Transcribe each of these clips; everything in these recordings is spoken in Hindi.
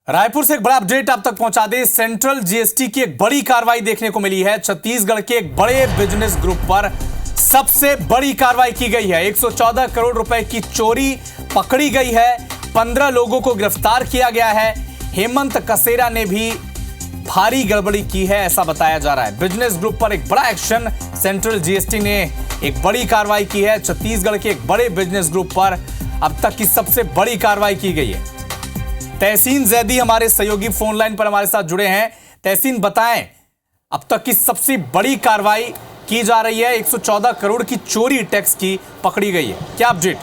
रायपुर से एक बड़ा अपडेट आप तक पहुंचा दें। सेंट्रल जीएसटी की एक बड़ी कार्रवाई देखने को मिली है। छत्तीसगढ़ के एक बड़े बिजनेस ग्रुप पर सबसे बड़ी कार्रवाई की गई है। 114 करोड़ रुपए की चोरी पकड़ी गई है। 15 लोगों को गिरफ्तार किया गया है। हेमंत कसेरा ने भी भारी गड़बड़ी की है, ऐसा बताया जा रहा है। बिजनेस ग्रुप पर एक बड़ा एक्शन, सेंट्रल जीएसटी ने एक बड़ी कार्रवाई की है। छत्तीसगढ़ के एक बड़े बिजनेस ग्रुप पर अब तक की सबसे बड़ी कार्रवाई की गई है। तहसीन जैदी हमारे सहयोगी फोन लाइन पर हमारे साथ जुड़े हैं। तहसीन, बताएं, अब तक की सबसे बड़ी कार्रवाई की जा रही है। 114 करोड़ की चोरी टैक्स की पकड़ी गई है, क्या अपडेट?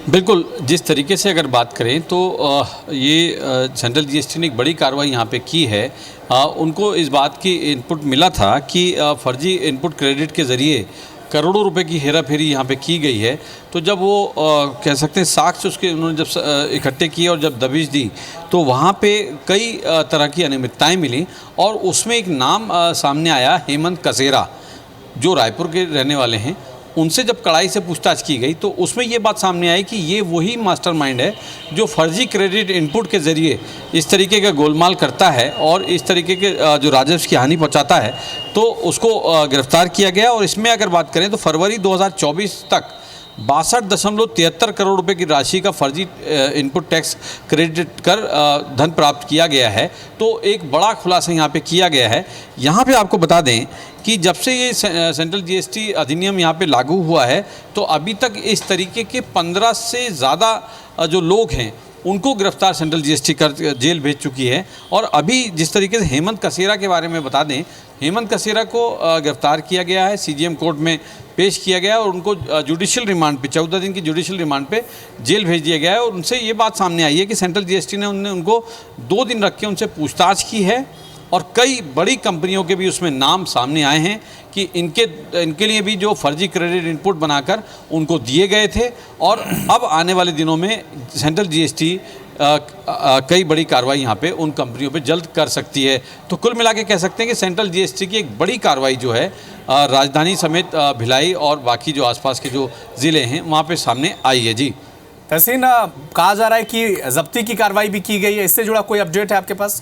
बिल्कुल, जिस तरीके से अगर बात करें तो ये सेंट्रल जीएसटी ने एक बड़ी कार्रवाई यहाँ पे की है। उनको इस बात की इनपुट मिला था कि फर्जी इनपुट क्रेडिट के ज़रिए करोड़ों रुपए की हेरा फेरी यहाँ पे की गई है। तो जब वो कह सकते हैं साक्ष्य उसके उन्होंने जब इकट्ठे किए और जब दबिश दी तो वहाँ पे कई तरह की अनियमितताएँ मिली और उसमें एक नाम सामने आया, हेमंत कसेरा, जो रायपुर के रहने वाले हैं। उनसे जब कड़ाई से पूछताछ की गई तो उसमें ये बात सामने आई कि ये वही मास्टरमाइंड है जो फर्जी क्रेडिट इनपुट के ज़रिए इस तरीके का गोलमाल करता है और इस तरीके के जो राजस्व की हानि पहुंचाता है। तो उसको गिरफ्तार किया गया और इसमें अगर बात करें तो फरवरी 2024 तक 62.73 करोड़ रुपए की राशि का फर्जी इनपुट टैक्स क्रेडिट कर धन प्राप्त किया गया है। तो एक बड़ा खुलासा यहाँ पे किया गया है। यहाँ पे आपको बता दें कि जब से ये सेंट्रल जीएसटी अधिनियम यहाँ पे लागू हुआ है तो अभी तक इस तरीके के 15 से ज़्यादा जो लोग हैं उनको गिरफ्तार सेंट्रल जीएसटी कर जेल भेज चुकी है। और अभी जिस तरीके से हेमंत कसेरा के बारे में बता दें, हेमंत कसेरा को गिरफ्तार किया गया है, सीजीएम कोर्ट में पेश किया गया और उनको जुडिशियल रिमांड पे 14 दिन की जुडिशियल रिमांड पे जेल भेज दिया गया है। और उनसे ये बात सामने आई है कि सेंट्रल जीएसटी ने उनको 2 दिन रख के उनसे पूछताछ की है और कई बड़ी कंपनियों के भी उसमें नाम सामने आए हैं कि इनके लिए भी जो फर्जी क्रेडिट इनपुट बनाकर उनको दिए गए थे। और अब आने वाले दिनों में सेंट्रल जीएसटी कई बड़ी कार्रवाई यहाँ पे उन कंपनियों पे जल्द कर सकती है। तो कुल मिला के कह सकते हैं कि सेंट्रल जीएसटी की एक बड़ी कार्रवाई जो है राजधानी समेत भिलाई और बाकी जो आसपास के जो ज़िले हैं वहाँ पे सामने आई है। जी तहसीन, कहा जा रहा है कि जब्ती की कार्रवाई भी की गई है, इससे जुड़ा कोई अपडेट है आपके पास?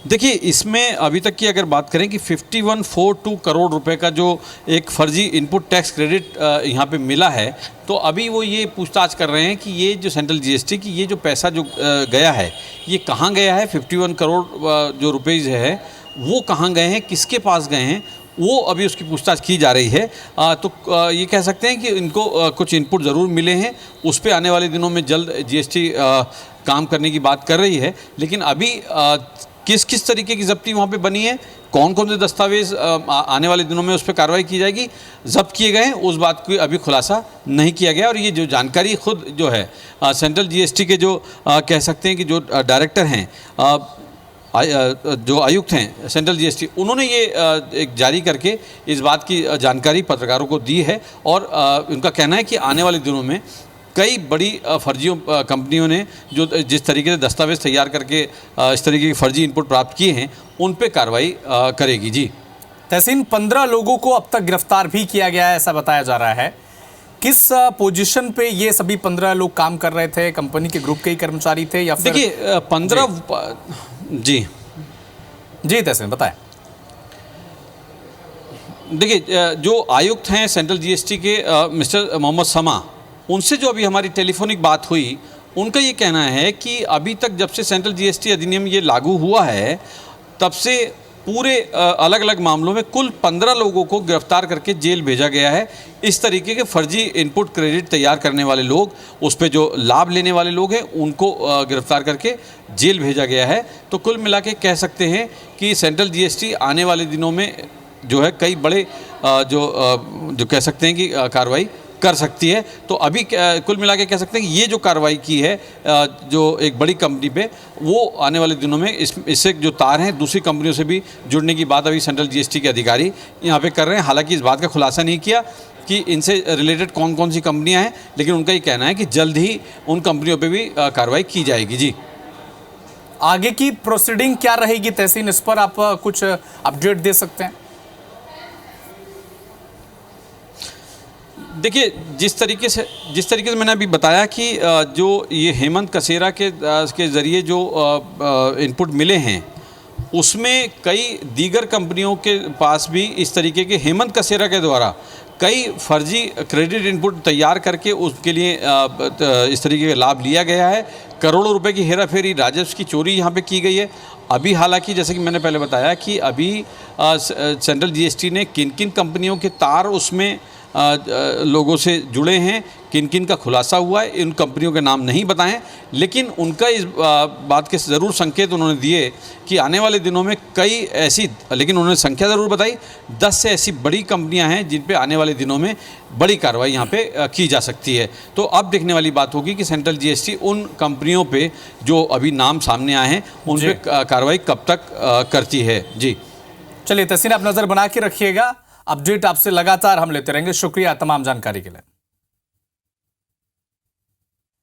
देखिए, इसमें अभी तक की अगर बात करें कि 5142 करोड़ रुपए का जो एक फर्जी इनपुट टैक्स क्रेडिट यहाँ पे मिला है, तो अभी वो ये पूछताछ कर रहे हैं कि ये जो सेंट्रल जीएसटी की ये जो पैसा जो गया है ये कहाँ गया है। 51 करोड़ जो रुपीज़ है वो कहाँ गए हैं, किसके पास गए हैं, वो अभी उसकी पूछताछ की जा रही है। तो ये कह सकते हैं कि इनको कुछ इनपुट ज़रूर मिले हैं, उस पर आने वाले दिनों में जल्द जीएसटी काम करने की बात कर रही है। लेकिन अभी किस तरीके की जब्ती वहाँ पे बनी है, कौन कौन से दस्तावेज आने वाले दिनों में उस पर कार्रवाई की जाएगी, जब्त किए गए हैं, उस बात को अभी खुलासा नहीं किया गया। और ये जो जानकारी खुद जो है सेंट्रल जीएसटी के जो कह सकते हैं कि जो डायरेक्टर हैं, जो आयुक्त हैं सेंट्रल जीएसटी, उन्होंने ये एक जारी करके इस बात की जानकारी पत्रकारों को दी है। और उनका कहना है कि आने वाले दिनों में कई बड़ी फर्जियों कंपनियों ने जो जिस तरीके से दस्तावेज तैयार करके इस तरीके के फर्जी इनपुट प्राप्त किए हैं उन पे कार्रवाई करेगी। जी तहसीन, 15 लोगों को अब तक गिरफ्तार भी किया गया है, ऐसा बताया जा रहा है। किस पोजीशन पे ये सभी 15 लोग काम कर रहे थे? कंपनी के ग्रुप के ही कर्मचारी थे या फिर? देखिए 15 जी तहसीन बताएं। देखिए, जो आयुक्त हैं सेंट्रल जीएसटी के मिस्टर मोहम्मद समा, उनसे जो अभी हमारी टेलीफोनिक बात हुई, उनका ये कहना है कि अभी तक जब से सेंट्रल जीएसटी अधिनियम ये लागू हुआ है तब से पूरे अलग अलग मामलों में कुल 15 लोगों को गिरफ्तार करके जेल भेजा गया है। इस तरीके के फर्जी इनपुट क्रेडिट तैयार करने वाले लोग, उस पे जो लाभ लेने वाले लोग हैं, उनको गिरफ्तार करके जेल भेजा गया है। तो कुल मिला के कह सकते हैं कि सेंट्रल जीएसटी आने वाले दिनों में जो है कई बड़े जो कह सकते हैं कि कार्रवाई कर सकती है। तो अभी कुल मिला के कह सकते हैं कि ये जो कार्रवाई की है जो एक बड़ी कंपनी पे, वो आने वाले दिनों में इससे जो तार हैं दूसरी कंपनियों से भी जुड़ने की बात अभी सेंट्रल जीएसटी के अधिकारी यहाँ पे कर रहे हैं। हालांकि इस बात का खुलासा नहीं किया कि इनसे रिलेटेड कौन कौन सी कंपनियाँ हैं, लेकिन उनका ये कहना है कि जल्द ही उन कंपनियों पर भी कार्रवाई की जाएगी। जी आगे की प्रोसीडिंग क्या रहेगी तहसीन, इस पर आप कुछ अपडेट दे सकते हैं? देखिए, जिस तरीके से मैंने अभी बताया कि जो ये हेमंत कसेरा के ज़रिए जो इनपुट मिले हैं, उसमें कई दीगर कंपनियों के पास भी इस तरीके के हेमंत कसेरा के द्वारा कई फर्जी क्रेडिट इनपुट तैयार करके उसके लिए इस तरीके का लाभ लिया गया है। करोड़ों रुपए की हेराफेरी, राजस्व की चोरी यहाँ पे की गई है। अभी हालांकि जैसे कि मैंने पहले बताया कि अभी सेंट्रल जीएसटी ने किन किन कंपनियों के तार उसमें लोगों से जुड़े हैं, किन किन का खुलासा हुआ है, इन कंपनियों के नाम नहीं बताएं, लेकिन उनका इस बात के ज़रूर संकेत उन्होंने दिए कि आने वाले दिनों में कई ऐसी, लेकिन उन्होंने संख्या ज़रूर बताई, 10 से ऐसी बड़ी कंपनियां हैं जिन पे आने वाले दिनों में बड़ी कार्रवाई यहाँ पे की जा सकती है। तो अब देखने वाली बात होगी कि सेंट्रल जीएसटी उन कंपनियों पे जो अभी नाम सामने आए हैं उन पे कार्रवाई कब तक करती है। जी चलिए तस्वीर आप नजर बना के रखिएगा, अपडेट आपसे लगातार हम लेते रहेंगे। शुक्रिया तमाम जानकारी के लिए।